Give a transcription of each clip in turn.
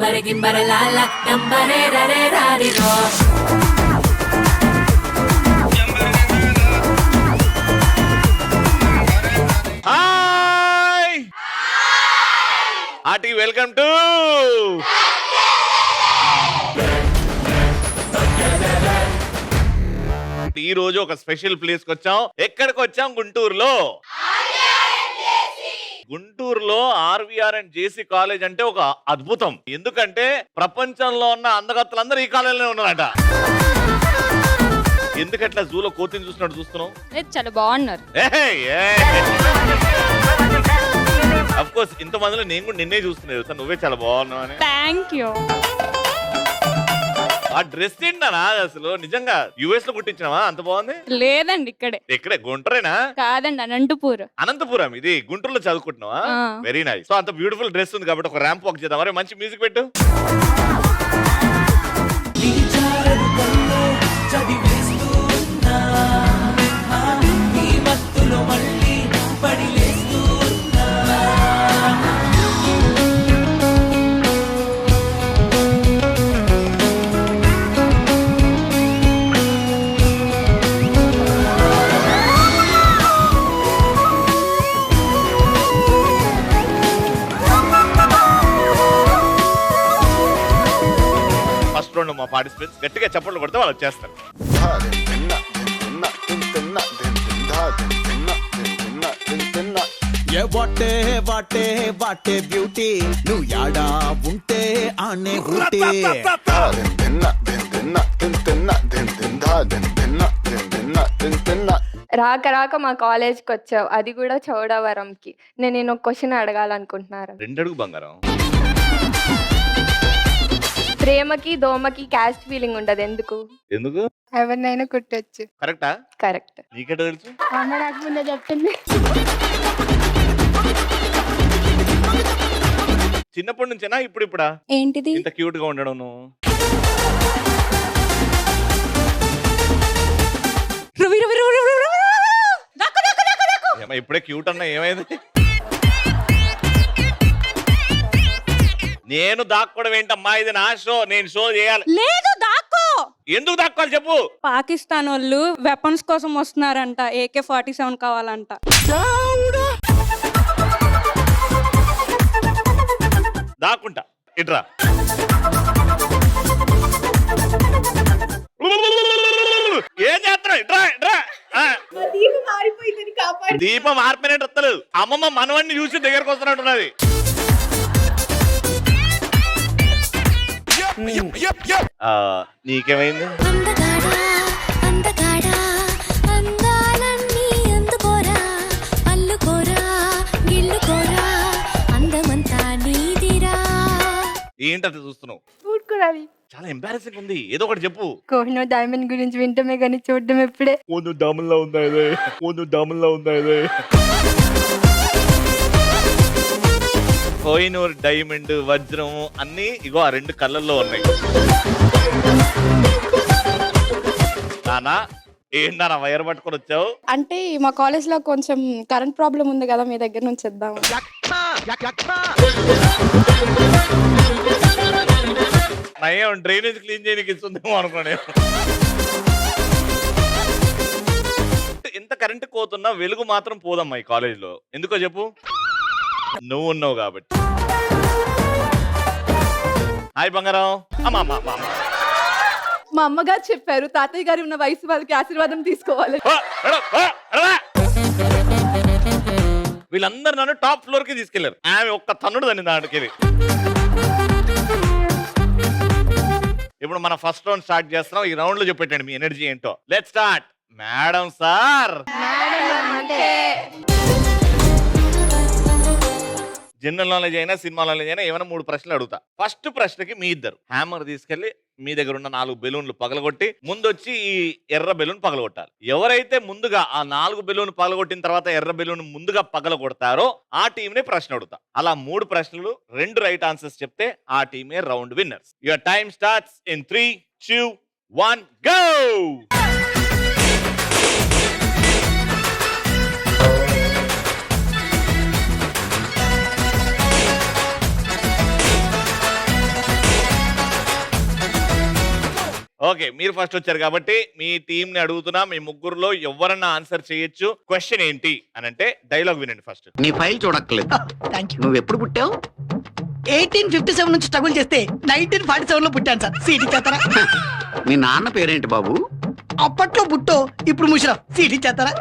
గింబరి గింబర Lala గంబరే రరే రారిరో. Hi ఆటి welcome to ఈ రోజు ఒక స్పెషల్ ప్లేస్ కి వచ్చాం. ఎక్కడికి వచ్చాం? గుంటూరులో. గుంటూరులో ఆర్వీఆర్ అండ్ జేసీ కాలేజ్ అంటే ఒక అద్భుతం. ఎందుకంటే ప్రపంచంలో ఉన్న అందగత్తలందరూ ఈ కాలేజీలో ఉన్నారట. ఎందుకట్లా జూలో కోతిని చూసినట్టు చూస్తున్నావు? చాలా బాగున్నారు. అఫ్ కోర్స్ ఇంత మందిలో నేను కూడా నిన్నే చూస్తున్నాను. నువ్వే చాలా బాగున్నావు అని. Thank you. ఆ డ్రెస్ ఏంటనా అసలు నిజంగా యుఎస్ లో కుట్టించినావా? అంత బాగుంది. లేదండి ఇక్కడే గుంటూరేనా? కాదండి అనంతపురం. ఇది గుంటూరులో చదువుకుంటున్నావా? Very nice. సో అంత బ్యూటిఫుల్ డ్రెస్ ఉంది కాబట్టి ఒక ర్యాంప్ వాక్ చేద్దాం. మరి మంచి మ్యూజిక్ పెట్టు. ఫస్ట్ రౌండ్ మా పార్టిసిపెంట్స్ గట్టిగా చప్పట్లు కొడితే వాళ్ళు వచ్చేస్తారు. వాటే వాటే వాటే బ్యూటీ నువ్వు యాడా ఉంటే ఆనే ఊటీ. రాక రాక మా కాలేజ్కి వచ్చావు, అది కూడా చౌడవరంకి. నేను ఒక క్వశ్చన్ అడగాలనుకుంటున్నాను. 2 అడుగు బంగారం. ప్రేమకి దోమకి క్యాస్ట్ ఫీలింగ్ ఉండదు ఎందుకు? ఎందుకు? ఎవరినైనా కుట్టొచ్చు. కరెక్టా? కరెక్ట్. నీకెట తెలుసు? అమ్మ నాకు ముందే చెప్పింది. చిన్నప్పటి నుంచేనా? ఇప్పుడా ఏంటిది ఇంత క్యూట్ గా ఉండడం నువ్వు? ఇప్పుడే క్యూట్ అన్నా ఏమైంది? నేను దాక్కోవడం ఏంటమ్మా? ఇది నా షో, నేను షో చేయాలి. లేదు దాక్కో. ఎందుకు దాక్కోవాలి చెప్పు? పాకిస్తాన్ వాళ్ళు వెపన్స్ కోసం వస్తున్నారంట. AK-47 కావాలంట. దాక్కుంటా. ఇట్రా. ఏం చేస్తున్నా? ఇట్రా ఇట్రా. దీపం మారిపోయినట్టు వస్తలేదు. అమ్మమ్మ మనవన్ని చూసి దగ్గరకు వస్తున్నట్టున్నది. నీకేమైంది? ఏంటంత చూస్తున్నావు? చాలా ఎంబారసింగ్ ఉంది. ఏదో ఒకటి చెప్పు. కోహినూర్ డైమండ్ గురించి వింటమే కానీ చూడడం ఎప్పుడే. కోహినూర్ డైమండ్ వజ్రం అన్ని ఇగో ఆ 2 కళ్ళల్లో ఉన్నాయి. నానా ఏంటన్నా వైర్ పట్టుకొని వచ్చావు? అంటే మా కాలేజ్ లో కొంచెం కరెంట్ ప్రాబ్లం ఉంది కదా, మీ దగ్గర నుంచి ఇద్దాం. నయం డ్రైనేజ్ క్లీన్ చేయడానికి ఇస్తుందేమో అనుకున్నాను. ఎంత కరెంట్ పోతున్నా వెలుగు మాత్రం పోదమ్మా ఈ కాలేజ్ లో. ఎందుకో చెప్పు? నువ్వు ఉన్నావు కాబట్టి. హాయ్ బంగారం. మా అమ్మగారు చెప్పారు, తాతయ్య గారి ఉన్న వయసు వాళ్ళకి ఆశీర్వాదం తీసుకోవాలి. వీళ్ళందరూ నన్ను టాప్ ఫ్లోర్ కి తీసుకెళ్లారు. ఆమె ఒక్క తన్నుడు దాన్ని దానికి. ఇప్పుడు మన ఫస్ట్ రౌండ్ స్టార్ట్ చేస్తున్నాం. ఈ రౌండ్ లో చెప్పేటండి మీ ఎనర్జీ ఏంటో. Let's start. Madam sir, general knowledge అయినా సినిమా నాలెడ్జ్ అయినా ఏమైనా 3 ప్రశ్నలు అడుగుతా. ఫస్ట్ ప్రశ్నకి మీ ఇద్దరు హ్యామర్ తీసుకెళ్లి మీ దగ్గర ఉన్న 4 బెలూన్లు పగలగొట్టి ముందొచ్చి ఈ ఎర్ర బెలూన్ పగలగొట్టాలి. ఎవరైతే ముందుగా ఆ 4 బెలూన్ పగలగొట్టిన తర్వాత ఎర్ర బెలూన్ ముందుగా పగలగొడతారో ఆ టీంని ప్రశ్న అడుగుతా. అలా 3 ప్రశ్నలు 2 రైట్ ఆన్సర్స్ చెప్తే ఆ టీమే round winners. Your time starts in 3, 2, 1 go. Okay, మీరు ఫస్ట్ వచ్చారు కాబట్టి మీ టీం ని అడుగుతున్నా, మీ ముగ్గురులో ఎవరన్నా ఆన్సర్ చేయొచ్చు. క్వశ్చన్ ఏంటి అని అంటే డైలాగ్ వినండి ఫస్ట్. నీ ఫైల్ చూడక్కర్లేదు. Thank you. నువ్వు ఎప్పుడు పుట్టావు? 1857 నుంచి స్ట్రగుల్ చేస్తే 1947 లో పుట్టాను సార్. సీటీ చేస్తారా? మీ నాన్న పేరేంటి బాబు? అప్పట్లో బుట్టో, ఇప్పుడు ముషరఫ్. సీటీ చేస్తారా?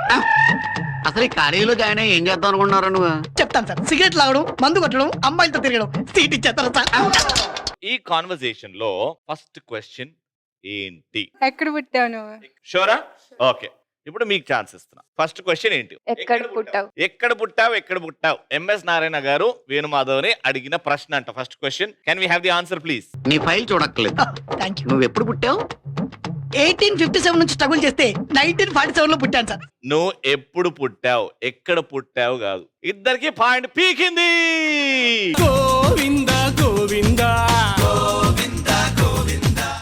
అసలు ఈ కాలేజీలో జాయిన్ అయ్యి ఏం చేద్దాం అనుకుంటున్నారా నువ్వు? చెప్తాను సార్. సిగరెట్ లాగడం, మందు కొట్టడం, అమ్మాయిలతో తిరగడం. సీటీ చేస్తారా సార్? ఈ కాన్వర్సేషన్ లో ఫస్ట్ క్వశ్చన్ ఏంటి? ఎక్కడ పుట్టావు నువ్వు? షూరా? ఓకే, ఇప్పుడు మీకు ఛాన్స్ ఇస్తున్నా. ఫస్ట్ క్వశ్చన్ ఏంటి? ఎక్కడ పుట్టావు? ఎక్కడ పుట్టావు? ఎక్కడ పుట్టావు? ఎంఎస్ నారాయణ గారు వేణుమాధవ్ని అడిగిన ప్రశ్న అంట. First question, can we have the answer please? నీ ఫైల్ చూడక్కర్లేదు. Thank you. నువ్వు ఎప్పుడు పుట్టావు? 1857 నుంచి స్ట్రగుల్ చేస్తే 1947 లో పుట్టాను సార్. నువ్వు ఎప్పుడు పుట్టావు, ఎక్కడ పుట్టావు కాదు. ఇద్దరికి పాయింట్ పీకింది. గోవింద గోవింద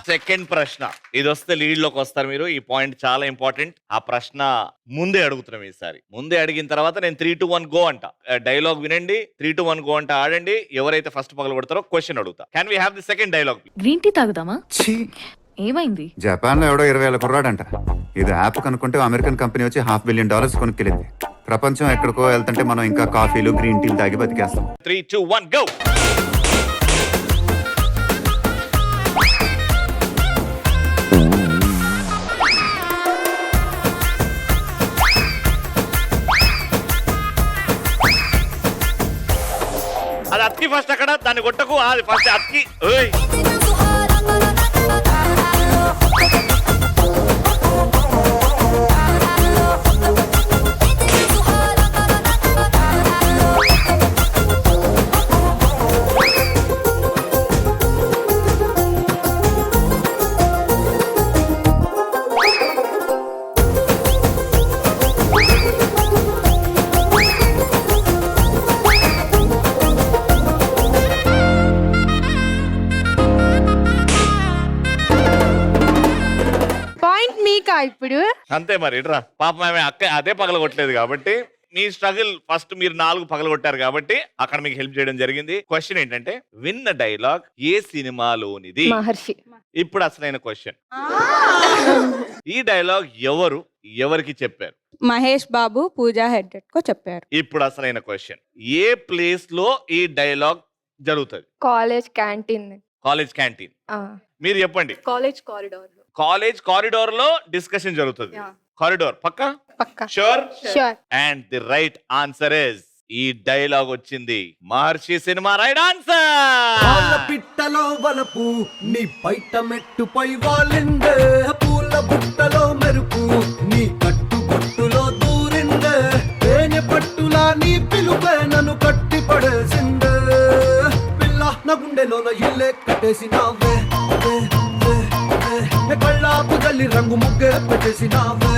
సెకండ్ ప్రశ్న, ఇది వస్తే లీడ్ లోకి వస్తారు మీరు. ఈ పాయింట్ చాలా ఇంపార్టెంట్. ఆ ప్రశ్న ముందే అడుగుతున్నాం ఈసారి. ముందే అడిగిన తర్వాత నేను 3, 2, 1 గో అంట. డైలాగ్ వినండి, 3, 2, 1 గో అంట ఆడండి. ఎవరైతే ఫస్ట్ పగలు కొడతారో క్వశ్చన్ అడుగుతా. Can we have the second dialogue? Green tea తాగుదామా? ఏమైంది? జపాన్ లో ఎవడో 20,000 కుర్రాడంట. ఇది యాప్ కనుక్కుంటే అమెరికన్ కంపెనీ వచ్చి $500 million కొనుక్కెళ్ళింది. ప్రపంచం ఎక్కడికో వెళ్తుంటే మనం ఇంకా కాఫీలు గ్రీన్ టీలు తాగి బతికేస్తాం. 3, 2, 1 గో. అది అత్కి ఫస్ట్, అక్కడ దాన్ని కొట్టకు. అది ఫస్ట్ అత్కి. ఓయ్ పాయింట్ మీకా ఇప్పుడు? అంతే మరి. ఇట్రా పాపం, ఆమె అక్క అదే పగలగొట్టలేదు కాబట్టి మీ స్ట్రగుల్ ఫస్ట్ మీరు 4 పగలగొట్టారు కాబట్టి అక్కడ మీకు హెల్ప్ చేయడం జరిగింది. క్వశ్చన్ ఏంటంటే, విన్న డైలాగ్ ఏ సినిమాలోనిది? మహర్షి. ఇప్పుడు అసలైన క్వశ్చన్, ఈ డైలాగ్ ఎవరు ఎవరికి చెప్పారు? మహేష్ బాబు పూజా హెడ్డెట్కో చెప్పారు. ఇప్పుడు అసలైన క్వశ్చన్, ఏ ప్లేస్ లో ఈ డైలాగ్ జరుగుతుంది? College canteen. College canteen. మీరు చెప్పండి. కాలేజ్ కారిడార్ లో. కాలేజ్ కారిడార్ లో డిస్కషన్ జరుగుతుంది. కారిడార్ పక్కా? పక్కా. Sure? Sure. And the right answer is, ఈ డైలాగ్ వచ్చింది మహర్షి సినిమా. Right answer. పిట్టలో వలపు నీ బయట మెట్టుపై వాలిందే, పూల బుట్టలో మెరుపు నీ కట్టు బొట్టులో దూరిందే, తేనె పట్టులా నీ పిలుపే నన్ను కట్టి పడేసిందే, పిల్ల నా గుండెలోన ఇల్లే కట్టేసినావే, కళ్ళాపు గల్లి రంగు ముగ్గే పెట్టేసినావే.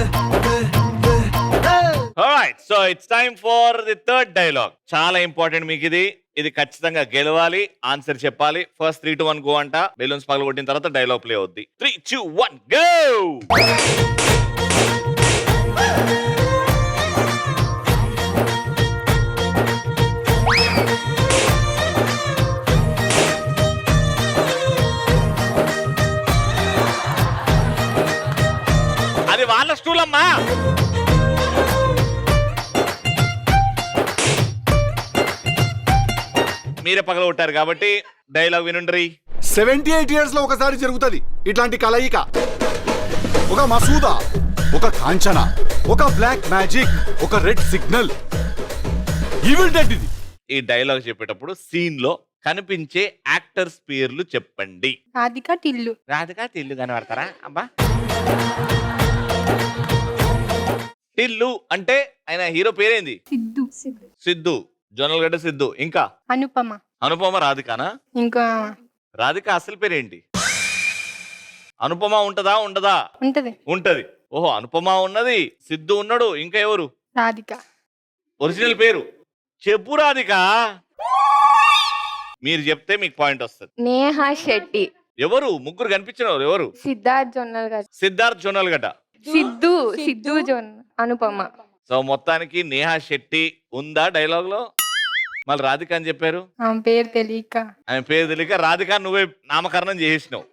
Alright, so it's time for the third dialogue. చాలా ఇంపార్టెంట్ మీకు ఇది. ఇది ఖచ్చితంగా గెలవాలి, ఆన్సర్ చెప్పాలి. ఫస్ట్ 3, 2, 1 గో అంట. బెలూన్స్ పగల కొట్టిన తర్వాత డైలాగ్ ప్లే అవుద్ది. 3, 2, 1 గో. అది వాళ్ళ స్టూల్ అమ్మా. మీరే పగలగొట్టారు కాబట్టి డైలాగ్ వినుండ్రి. 78 years లో ఒకసారి జరుగుతుంది ఇట్లాంటి కలయిక. ఒక మసూదా, ఒక కాంచన, ఒక బ్లాక్ మ్యాజిక్, ఒక రెడ్ సిగ్నల్. ఇది ఈ డైలాగ్ చెప్పేటప్పుడు సీన్ లో కనిపించే యాక్టర్స్ పేర్లు చెప్పండి. రాధిక టిల్లు. రాధిక టిల్లు కనబడతారా? అబ్బా, టిల్లు అంటే ఆయన హీరో పేరేంది? సిద్ధు. సిద్ధు, జొన్నలగడ్డ సిద్ధు. ఇంకా అనుపమ. అనుపమ. రాధికానా? ఇంకా రాధిక అసలు పేరేంటి? అనుపమ ఉంటదా ఉండదా? ఉంటది. ఉంటది. ఓహో, అనుపమ ఉన్నది, సిద్ధు ఉన్నాడు, ఇంకా ఎవరు? రాధిక. ఒరిజినల్ పేరు చెప్పు. రాధిక. మీరు చెప్తే మీకు పాయింట్ వస్తుంది. నేహా శెట్టి. ఎవరు? ముగ్గురు కనిపించిన ఎవరు? సిద్ధార్థ్ జొన్నలగడ్డ. సిద్ధార్థ్ జొన్నలగడ్డ. సిద్ధు జొన్న. అనుపమ. సో మొత్తానికి నేహా శెట్టి ఉందా డైలాగ్ లో? మళ్ళీ రాధిక అని చెప్పారు. ఆమె పేరు తెలియక. ఆమె పేరు తెలియక రాధిక నువ్వే నామకరణం చేసినావు.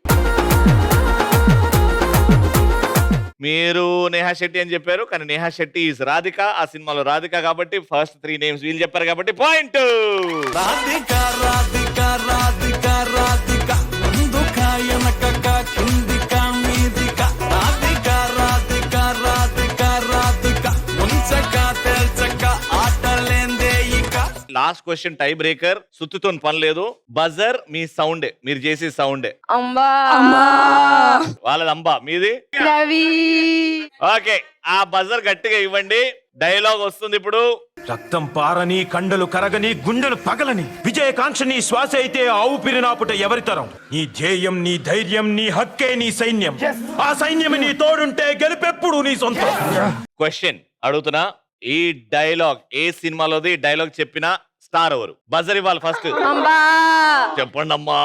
మీరు నేహా శెట్టి అని చెప్పారు, కానీ నేహా శెట్టి ఈజ్ రాధిక. ఆ సినిమాలో రాధిక కాబట్టి ఫస్ట్ 3 నేమ్స్ వీళ్ళు చెప్పారు కాబట్టి పాయింట్. రాధిక రాధిక రాధిక రాధిక ముందుక వెనకక కిందిక మీదిక రాధిక రాధిక రాధిక రాధిక ముంచక తెల్చక ఆటలేందే ఇక. Last question tie breaker. సుత్తుతో పని లేదు. బజర్ మీ సౌండే, మీరు చేసే సౌండే. అంబా వాళ్ళది అంబా, మీది రవి. ఓకే, ఆ బజర్ గట్టిగా ఇవ్వండి. డైలాగ్ వస్తుంది ఇప్పుడు. రక్తం పారని, కండలు కరగని, గుండెలు పగలని, విజయకాంక్ష నీ శ్వాస అయితే ఆవు పిరినాపుట ఎవరితరం? నీ ధ్యేయం, నీ ధైర్యం, నీ హక్కే నీ సైన్యం. ఆ సైన్యం నీ తోడుంటే గెలుపెప్పుడు నీ సొంతం. క్వశ్చన్ అడుగుతున్నా, ఈ డైలాగ్ ఏ సినిమాలోది? డైలాగ్ చెప్పిన స్టార్ ఎవరు? బజర్ ఇవ్వాలి ఫస్ట్. అంబా చెప్పండి అమ్మా.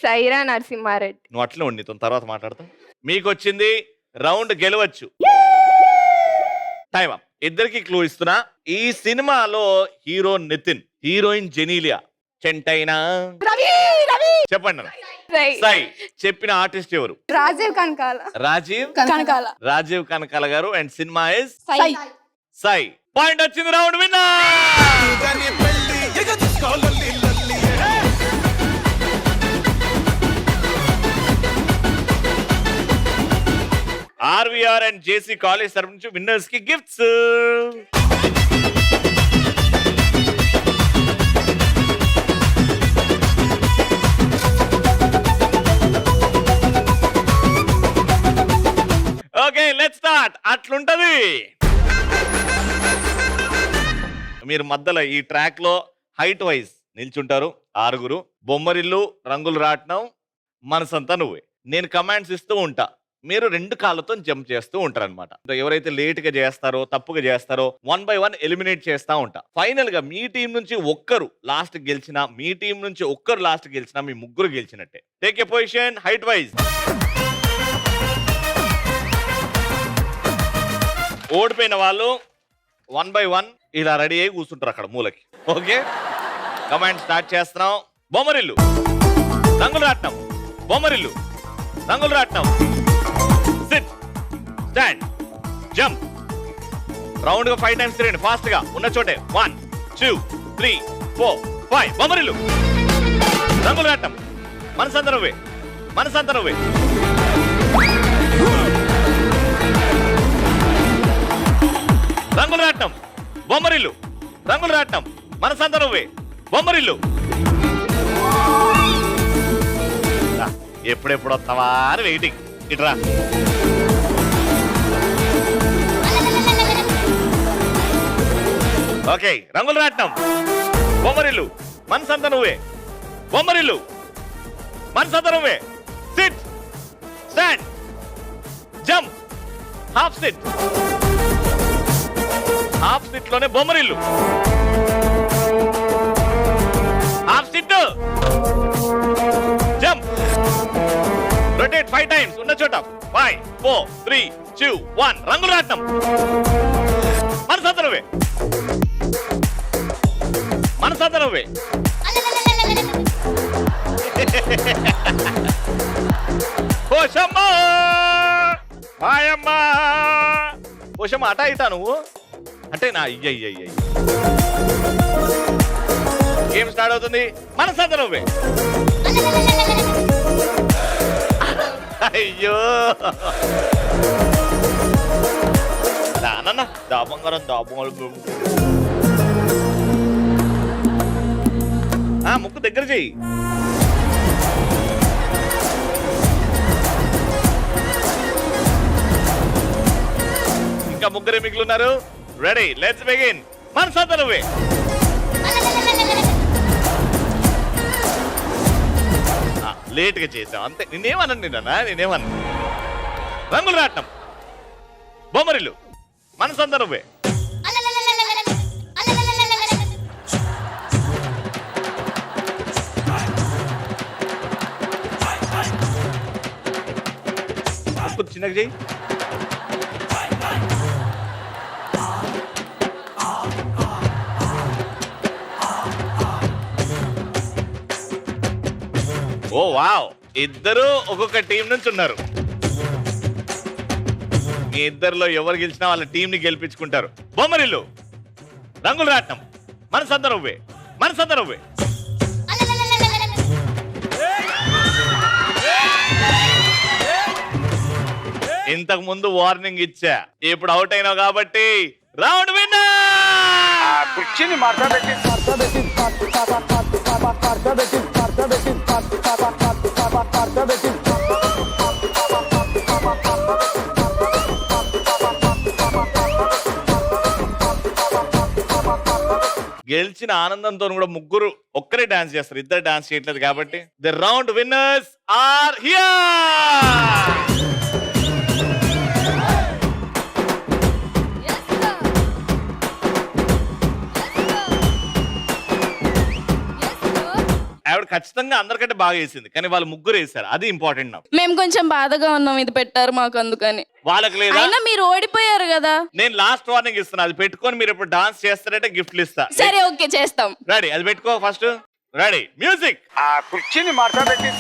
సైరా నరసింహారెడ్డి. నువ్వు అట్లే ఉండి తర్వాత మాట్లాడతా. మీకు వచ్చింది రౌండ్ గెలవచ్చు. Time up. ఇద్దరికి క్లూ ఇస్తున్నా. ఈ సినిమాలో హీరో నితిన్, హీరోయిన్ జెనీలియా. చెంటైనా చెప్పండి. సై చెప్పిన ఆర్టిస్ట్ ఎవరు? రాజీవ్ కనకాల. రాజీవ్ కనకాల. రాజీవ్ కనకాల గారు. అండ్ సినిమా ఇస్ సై. సై. పాయింట్ వచ్చింది. Round winner. RVR and JC college తరఫు నుంచి విన్నర్స్ కి గిఫ్ట్స్. Okay, let's start. అట్లుంటది. మీరు మధ్యలో ఈ ట్రాక్ లో హైట్ వైజ్ నిల్చుంటారు 6. బొమ్మరిల్లు, రంగులు రాట్నం, మనసంతా నువ్వే. నేను కమాండ్స్ ఇస్తూ ఉంటా, మీరు 2 కాళ్ళతో జంప్ చేస్తూ ఉంటారు అనమాట. ఎవరైతే లేట్ గా చేస్తారో, తప్పుగా చేస్తారో 1 by 1 ఎలిమినేట్ చేస్తా ఉంటా. ఫైనల్ గా మీ టీం నుంచి ఒక్కరు లాస్ట్ గెలిచినా, మీ టీం నుంచి ఒక్కరు లాస్ట్ గెలిచినా మీ ముగ్గురు గెలిచినట్టే. Take a position height wise. ఓడిపోయిన వాళ్ళు 1 by 1 ఇలా రెడీ అయ్యి కూర్చుంటారు అక్కడ మూలకి. ఓకే, కమాండ్ స్టార్ట్ చేస్తున్నాం. బొమ్మరిల్లు, రంగులు రాట్నం. బొమ్మరిల్లు, రంగులు రాట్నం. SIT, stand, jump. రౌండ్ గా 5 times తిరగండి ఫాస్ట్ గా. ఉన్న చోటే 1 2 3 4 5. బొమ్మరిల్లు, రంగులు రాట్నం. మనసంతరవే, మనసంతరవే. రంగులు రాట్నం. బొమ్మరిల్లు, రంగులు రాట్నం. మనసంతరవే. బొమ్మరిల్లు. ఎప్పుడెప్పుడు వస్తావా అని వెయిటింగ్. ఇట్రా. ఓకే, రంగులు రాట్నం. బొమ్మరిల్లు, మనసంత నువ్వే. Bommarillu, Manasantha Nuvve. Sit, stand, jump, half sit. Half sit లోనే Bommarillu. Half sit, jump, rotate 5 times. ఉన్న చోట 5 4 3 2 1. రంగులు రాట్నం. మనసంత నువ్వే, మనసంత నువ్వే. పోషమ్మ, హాయమ్మ. పోషమ్మ అటా ఇటా నువ్వు అంటే నా అయ్యయ్య. గేమ్ స్టార్ట్ అవుతుంది. మనసంత నువ్వే. అయ్యో దానన్న దాబంగారం దాబొంగలు. ముక్కు దగ్గర చెయ్యి. ఇంకా ముగ్గురే మిగిలిన్నారు. Ready, let's begin. మనసంత నువ్వే. లేట్ గా చేసాం అంతే. నేనేమన్నాను నిన్న, నేనేమన్నా. రంగులు రాట్నం, బొమ్మరిల్లు, మనసంత నువ్వే. చిన్నగా చెయ్యి. ఓ వావ్, ఇద్దరు ఒక్కొక్క టీం నుంచి ఉన్నారు. మీ ఇద్దరిలో ఎవరు గెలిచినా వాళ్ళ టీం ని గెలిపించుకుంటారు. బొమ్మరిల్లు, రంగులు రాట్నం, మనసంతా నువ్వే, మనసంతా నువ్వే. ఇంతకు ముందు వార్నింగ్ ఇచ్చా, ఇప్పుడు అవుట్ అయినావు కాబట్టి రౌండ్ విన్నర్. కుర్చీని మార్చబెట్టి గెలిచిన ఆనందంతో కూడా ముగ్గురు ఒక్కరే డాన్స్ చేస్తారు, ఇద్దరు డాన్స్ చేయట్లేదు కాబట్టి the round winners are here. ఆవిడ ఖచ్చితంగా అందరికంటే బాగా వేసింది, కానీ వాళ్ళు ముగ్గురు వేసారు, అది ఇంపార్టెంట్ నాకు. మేము కొంచెం బాధగా ఉన్నాం ఇది పెట్టారు మాకు అందుకని. వాళ్ళకి లేదా? అయినా మీరు ఓడిపోయారు కదా. నేను లాస్ట్ వార్నింగ్ ఇస్తున్నా, అది పెట్టుకొని మీరు ఇప్పుడు డాన్స్ చేస్తారంటే గిఫ్ట్లు ఇస్తా. సరే ఓకే చేస్తాం. రెడీ, అది పెట్టుకో ఫస్ట్. Ready, music. ఆ కుర్చీని మార్చబెట్టి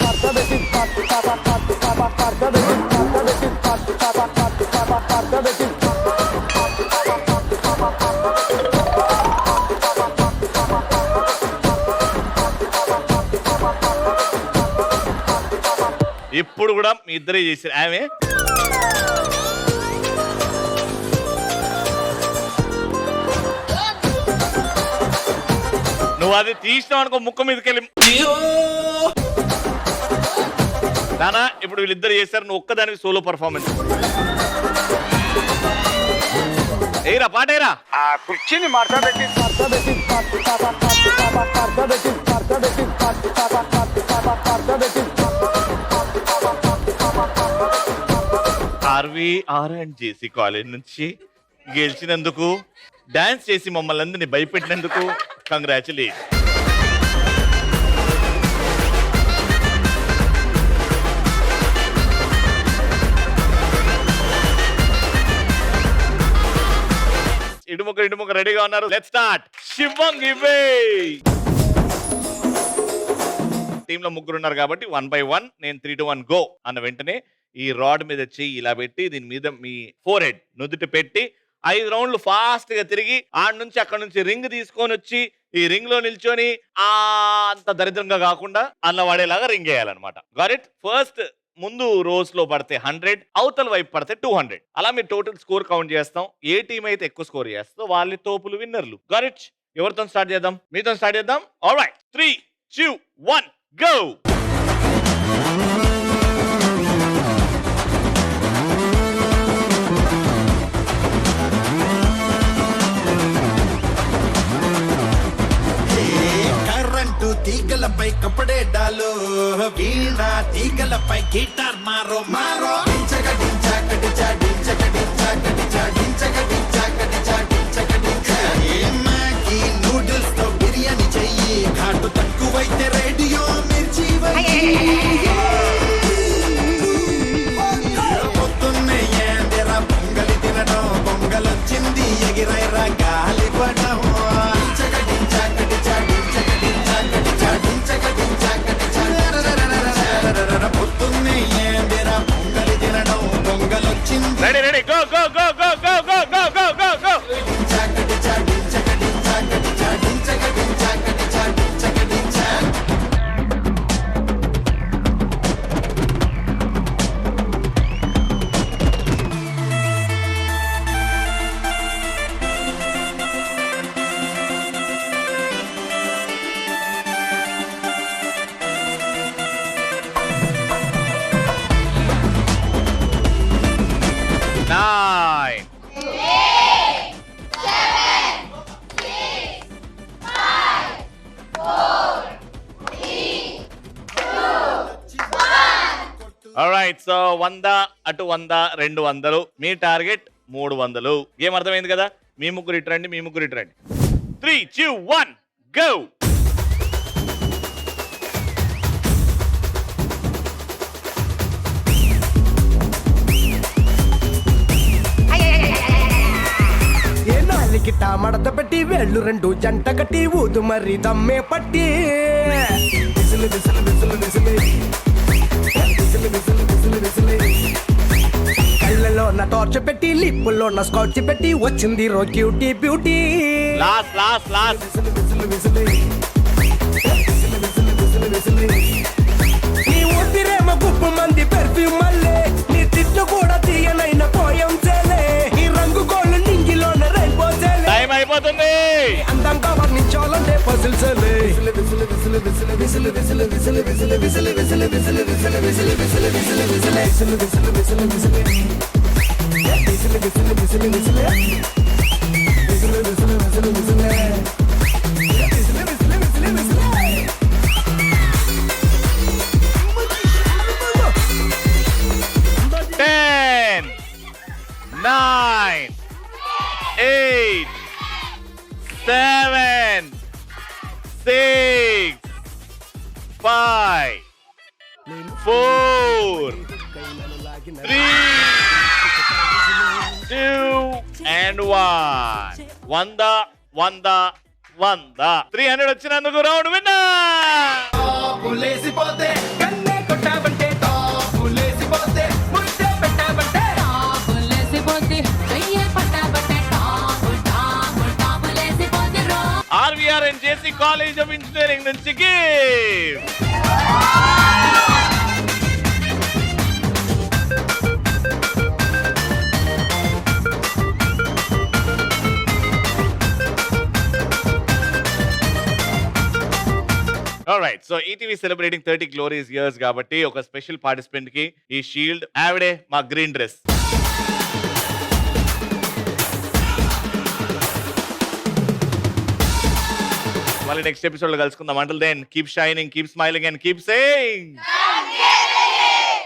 ఇప్పుడు కూడా మీ ఇద్దరే చేశారు. ఆమె నువ్వు అది తీసినావు అనుకో ముక్క మీదకి వెళ్ళి నానా. ఇప్పుడు వీళ్ళిద్దరు చేశారు, నువ్వు ఒక్కదానికి సోలో పర్ఫార్మెన్స్. ఏరా పాట ఏరా. ఆ కుర్చీని మార్చబెట్టి RVRNJC కాలేజ్ నుంచి గెలిచినందుకు, డాన్స్ చేసి మమ్మల్ని అందరినీ భయపెట్టినందుకు కంగ్రాచులేషన్. ఇటుముక రెడీగా ఉన్నారు. Let's start. Shivangi way. Team లో ముగ్గురు ఉన్నారు కాబట్టి 1 by 1 నేను 3 to 1 గో అన్న వెంటనే ఈ రాడ్ మీద చెయ్యి ఇలా పెట్టి దీని మీద మీ ఫోర్ హెడ్ నుదుటి పెట్టి 5 రౌండ్లు ఫాస్ట్ గా తిరిగి ఆడ నుంచి అక్కడ నుంచి రింగ్ తీసుకొని వచ్చి ఈ రింగ్ లో నిల్చొని అంత దరిద్రంగా కాకుండా అన్న వాడేలాగా రింగ్ వేయాలన్నమాట. Got it. ఫస్ట్ ముందు రోస్ లో పడితే 100, అవతల వైపు పడితే 200. అలా మీరు టోటల్ స్కోర్ కౌంట్ చేస్తాం. ఏ టీం అయితే ఎక్కువ స్కోర్ చేస్తుందో వాళ్ళ తోపులు విన్నర్లు. Got it. ఎవరితో స్టార్ట్ చేద్దాం? మీతో స్టార్ట్ చేద్దాం. Alright, 3, 2, 1 go. కరెంటు తీగలపై కపడే డాలో, వీణ తీగలపై గిటార్ మారో మారో. నూడిల్స్ తో బిర్యానీ చెయ్యి, ఘాటు తక్కువైతే రేడియో మిర్చి పొద్దున్నే ఏందిరా పొంగలి తినడం, పొంగలొచ్చింది ఎగిరైరా గాలి పడం. పొద్దున్నే ఏందిరా పొంగలి తినడం, పొంగలొచ్చింది. Ready ready go go go go go go go go go go. Alright, so 100 అటు 100 200. మీ టార్గెట్ 300. గేమ్ అర్థమైంది కదా? మీ ముగ్గురు ఇటు రండి. 3, 2, 1 గో. గిట్ట మడత పెట్టి వేళ్ళు 2 జంట కట్టి ఊదు మరి దమ్మే పట్టి విసులు విసులు విసులు విసులు విసులు విసులు విసులు విసులు కళ్ళలో ఉన్న టార్చ్ పెట్టి లిప్పుల్లో ఉన్న స్కాచ్ పెట్టి వచ్చింది రో cutie beauty last last last నీ ఊపిరేమో గుప్పు మంది పెర్ఫ్యూమ్ మల్లే నీ తిట్టు కూడా తీయనైన పోయం చేలే నీ రంగు గోళ్ళు నింగిలోన రైన్బో చేలే టైం అయిపోతుంది అందంగా వర్ణించాలంటే పజిల్ చేలే Ten, 9, 8, 7, 6, 5, 4, 3, 2, and 1. 300 వచ్చినందుకు రౌండ్ విన్నర్. లేసిపోతే కన్నే కొట్టాబంటే టాపులేసిపోతే ముద్దే పెట్టాబంటే RVR and JC college of engineering నుంచి gift. Alright, so ETV celebrating 30 glorious years కాబట్టి ఒక స్పెషల్ పార్టిసిపెంట్ కి ఈ షీల్డ్ ఆవిడే మా గ్రీన్ డ్రెస్. మళ్ళీ నెక్స్ట్ ఎపిసోడ్ లో కలుసుకుందాం. Until then keep shining, keep smiling and keep saying